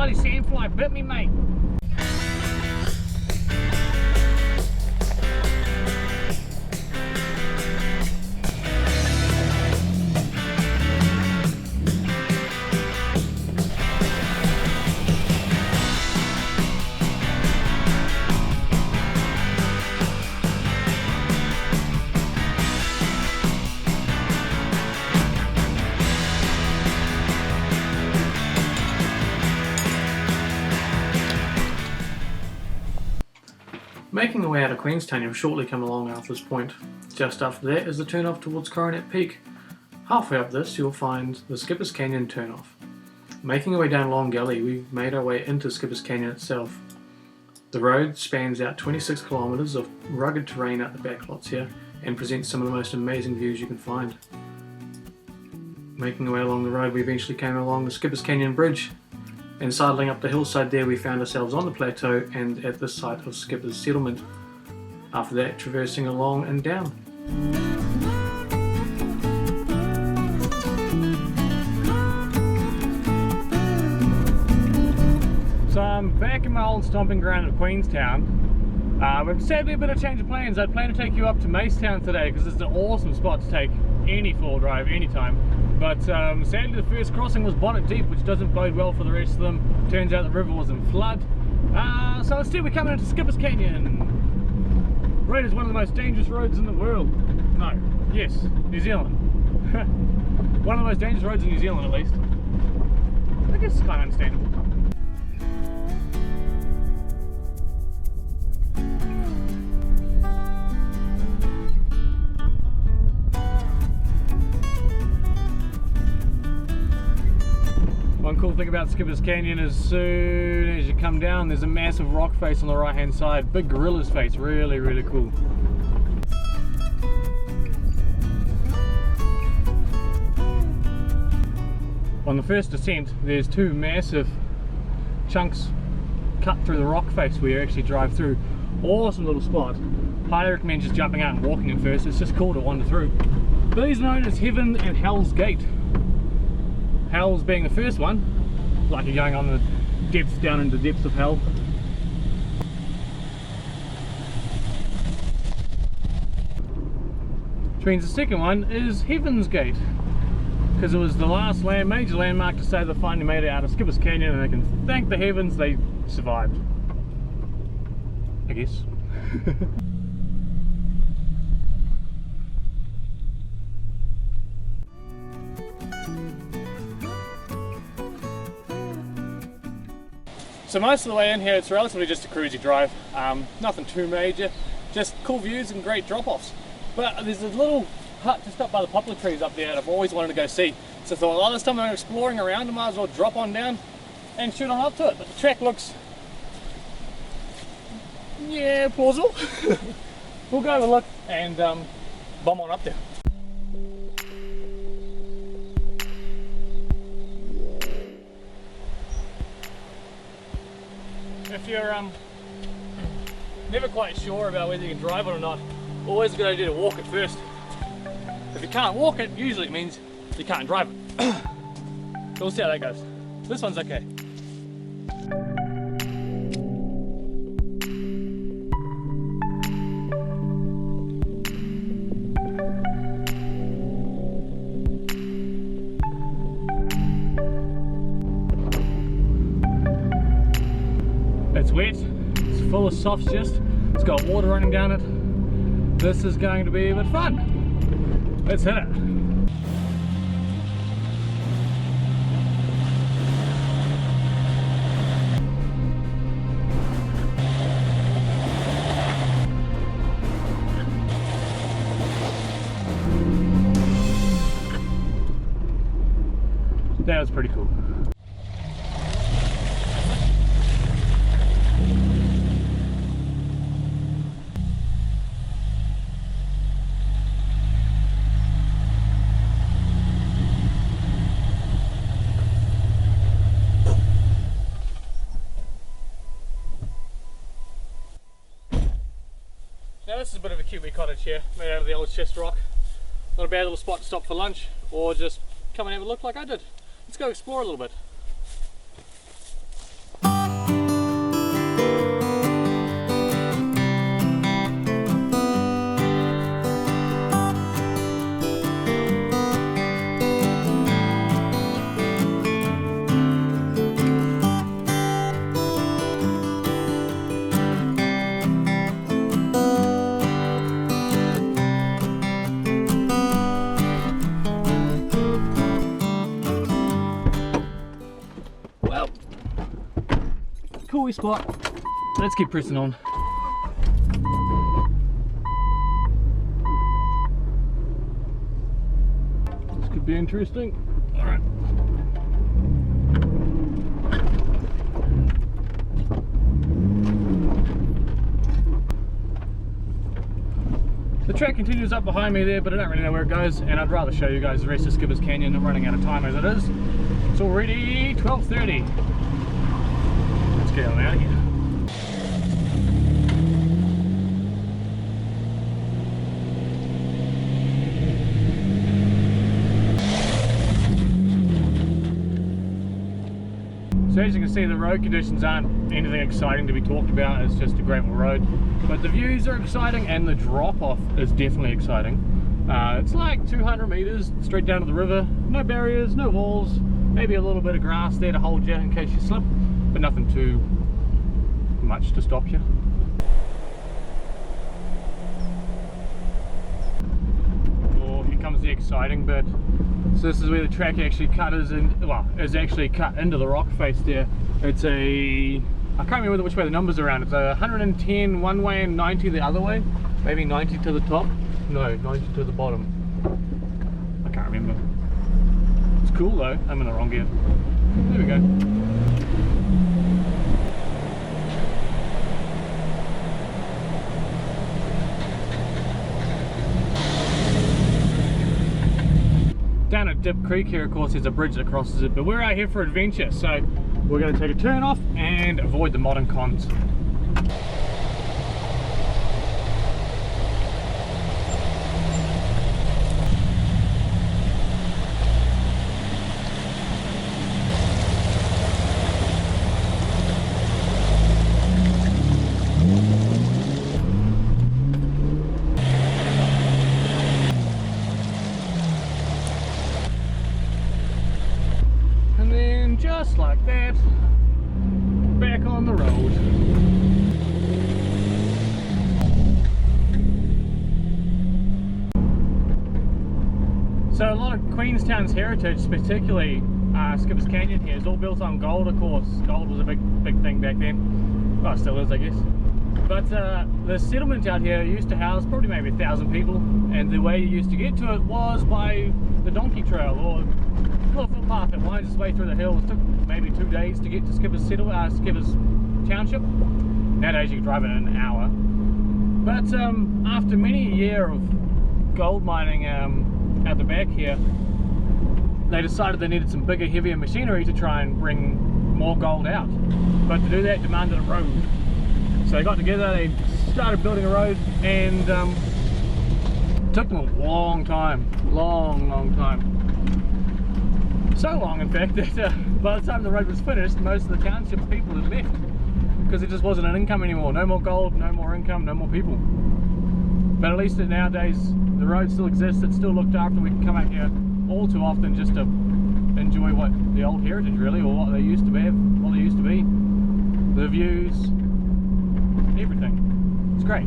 bloody sandfly bit me, mate. Making our way out of Queenstown, you'll shortly come along after this point. Just after that is the turn off towards Coronet Peak. Halfway up this you'll find the Skipper's Canyon turn off. Making our way down Long Gully, we've made our way into Skipper's Canyon itself. The road spans out 26 kilometres of rugged terrain out the backlots here and presents some of the most amazing views you can find. Making our way along the road, we eventually came along the Skipper's Canyon Bridge, and sidling up the hillside there we found ourselves on the plateau and at the site of Skipper's settlement. After that, traversing along and down. So I'm back in my old stomping ground at Queenstown. But sadly a bit of change of plans. I'd planned to take you up to Macetown today because it's an awesome spot to take any four drive anytime. But sadly the first crossing was bonnet deep, which doesn't bode well for the rest of them. Turns out the river was in flood. So instead we're coming into Skipper's Canyon. Road is one of the most dangerous roads in the world. No, yes, New Zealand. One of the most dangerous roads in New Zealand at least. I guess it's kind of understandable. One cool thing about Skipper's Canyon is as soon as you come down there's a massive rock face on the right hand side, big gorilla's face, really cool. On the first descent there's two massive chunks cut through the rock face where you actually drive through. Awesome little spot. Highly recommend just jumping out and walking in first, it's just cool to wander through. These are known as Heaven and Hell's Gate. Hell's being the first one, like you're going on the depths, down into the depths of hell. Which means the second one is Heaven's Gate, because it was the last major landmark to say they finally made it out of Skipper's Canyon, and they can thank the heavens they survived, I guess. So most of the way in here it's relatively just a cruisy drive, nothing too major, just cool views and great drop-offs. But there's a little hut just up by the poplar trees up there that I've always wanted to go see. So I thought, well, this time I'm exploring around, I might as well drop on down and shoot on up to it. But the track looks, yeah, plausible. We'll go have a look and bomb on up there. If you're never quite sure about whether you can drive it or not, always a good idea to walk it first. If you can't walk it, usually it means you can't drive it. So we'll see how that goes. This one's okay. It's wet, it's full of soft schist, it's got water running down it. This is going to be a bit fun. Let's hit it. That was pretty cool. Now this is a bit of a cute wee cottage here, made out of the old schist rock. Not a bad little spot to stop for lunch, or just come and have a look like I did. Let's go explore a little bit. cool spot. Let's keep pressing on. This could be interesting. All right. The track continues up behind me there, but I don't really know where it goes, and I'd rather show you guys the rest of Skippers Canyon. I'm running out of time as it is. It's already 12:30. Let's get on out of here. So as you can see, the road conditions aren't anything exciting to be talked about. It's just a gravel road, but the views are exciting and the drop off is definitely exciting. It's like 200 meters straight down to the river. No barriers, no walls, maybe a little bit of grass there to hold you in case you slip, but nothing too much to stop you. Oh, here comes the exciting bit. So this is where the track actually is actually cut into the rock face there. It's I can't remember which way the numbers are around. It's 110 one way and 90 the other way. Maybe 90 to the top. No, 90 to the bottom. I can't remember. It's cool though. I'm in the wrong gear. There we go. Down at Dip Creek here, of course, there's a bridge that crosses it, but we're out here for adventure, so we're going to take a turn off and avoid the modern cons. Just like that, back on the road. So a lot of Queenstown's heritage, particularly Skippers Canyon here, is all built on gold, of course. Gold was a big thing back then. Well, it still is, I guess. But the settlement out here used to house probably maybe 1,000 people, and the way you used to get to it was by the donkey trail, or little footpath that winds its way through the hills. It took maybe 2 days to get to Skippers Township. Nowadays you can drive it in an hour. But after many a year of gold mining out the back here, they decided they needed some bigger, heavier machinery to try and bring more gold out. But to do that demanded a road. So they got together, they started building a road, and it took them a long time. Long time. So long, in fact, that by the time the road was finished, most of the township people had left because it just wasn't an income anymore. No more gold, no more income, no more people. But at least nowadays, the road still exists. It's still looked after. We can come out here all too often just to enjoy what the old heritage, really, or what they used to have, what they used to be, the views, everything. It's great.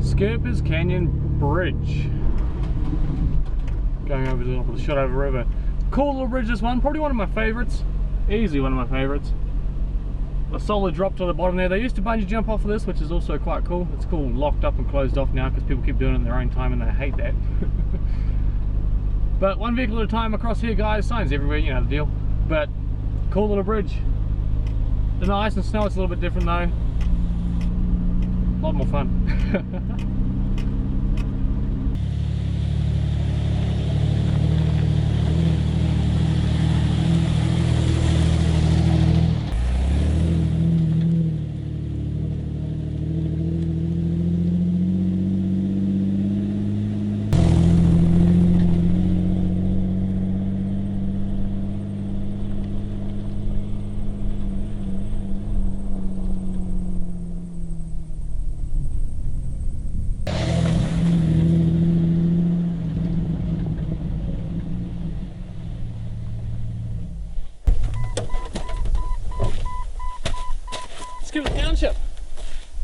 Skippers Canyon Bridge. Going over the top of the Shotover River. Cool little bridge, this one. Probably one of my favorites. Easily one of my favorites. A solid drop to the bottom there. They used to bungee jump off of this, which is also quite cool. It's cool locked up and closed off now because people keep doing it in their own time and they hate that. But one vehicle at a time across here, guys. Signs everywhere, you know the deal. But cool little bridge. The ice and snow, it's a little bit different though. A lot more fun.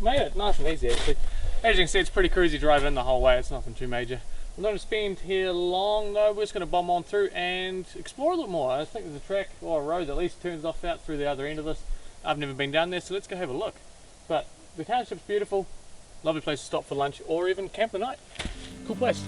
made it nice and easy actually. As you can see, it's pretty cruisy driving the whole way, it's nothing too major. I'm not going to spend here long though, we're just going to bomb on through and explore a little more. I think there's a track or a road that at least turns off out through the other end of this. I've never been down there, so let's go have a look. But the township's beautiful, lovely place to stop for lunch or even camp the night. Cool place.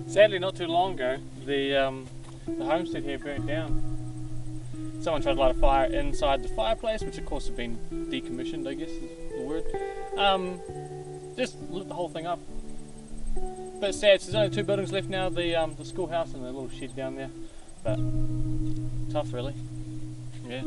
Sadly, not too long ago, the homestead here burnt down. Someone tried to light a fire inside the fireplace, which of course had been decommissioned, I guess is the word. Just lit the whole thing up. But it's sad, so there's only 2 buildings left now, the schoolhouse and the little shed down there. But tough really, yeah.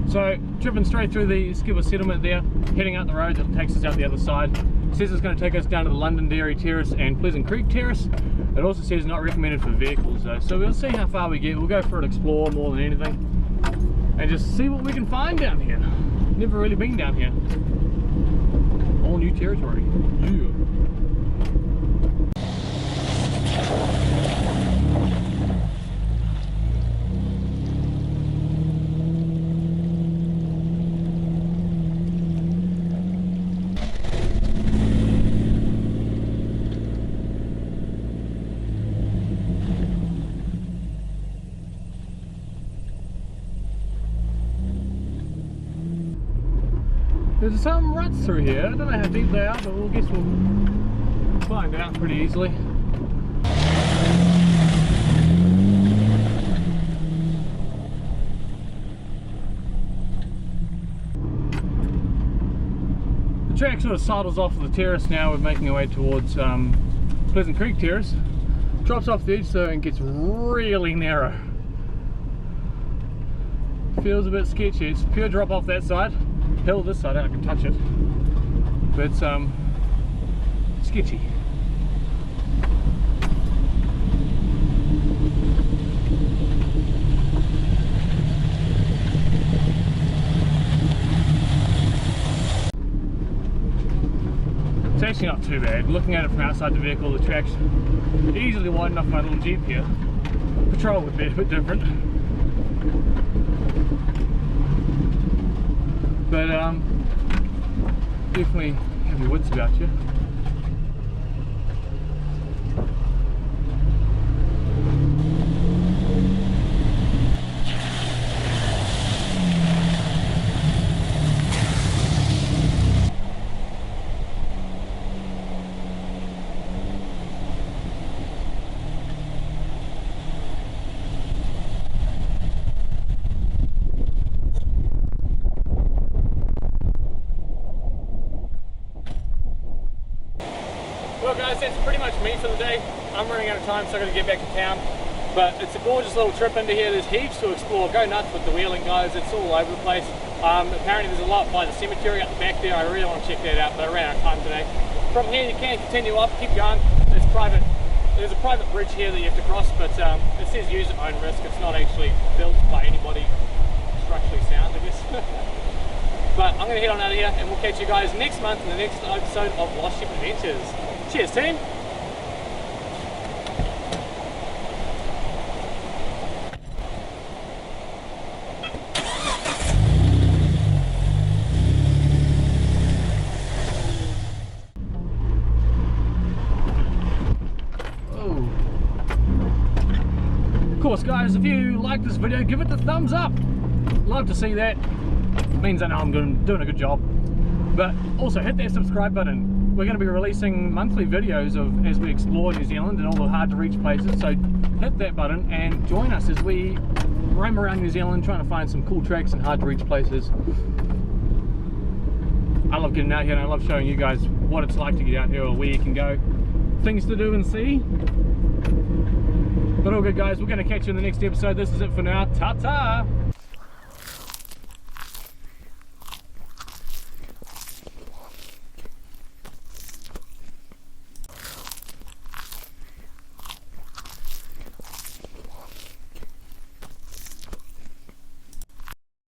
So, tripping straight through the Skipper settlement there, heading out the road that takes us out the other side. It says it's going to take us down to the Londonderry Terrace and Pleasant Creek Terrace. It also says not recommended for vehicles though, so we'll see how far we get. We'll go for an explore more than anything, and just see what we can find down here. Never really been down here. All new territory. Yeah. There's some ruts through here. I don't know how deep they are, but we'll find out pretty easily. The track sort of sidles off of the terrace now. We're making our way towards Pleasant Creek Terrace. Drops off the edge though and gets really narrow. Feels a bit sketchy. It's pure drop off that side. Hill this side, I can touch it, but it's sketchy. It's actually not too bad. Looking at it from outside the vehicle, the track's easily wide enough for my little Jeep here. Patrol would be a bit different. But definitely have your wits about you. Well guys, that's pretty much me for the day. I'm running out of time, so I've got to get back to town. But it's a gorgeous little trip into here. There's heaps to explore. Go nuts with the wheeling, guys. It's all over the place. Apparently there's a lot by the cemetery at the back there. I really want to check that out, but I ran out of time today. From here you can continue up, keep going. It's private. There's a private bridge here that you have to cross, but it says use at own risk. It's not actually built by anybody structurally sound, I guess. But I'm going to head on out of here, and we'll catch you guys next month in the next episode of Lost Ship Adventures. Cheers, team! Of course, guys, if you like this video, give it the thumbs up. Love to see that. It means I know I'm doing a good job. But also hit that subscribe button. We're going to be releasing monthly videos of as we explore New Zealand and all the hard to reach places, so hit that button and join us as we roam around New Zealand trying to find some cool tracks and hard to reach places. I love getting out here and I love showing you guys what it's like to get out here or where you can go. Things to do and see. But all good guys, we're going to catch you in the next episode. This is it for now. Ta-ta!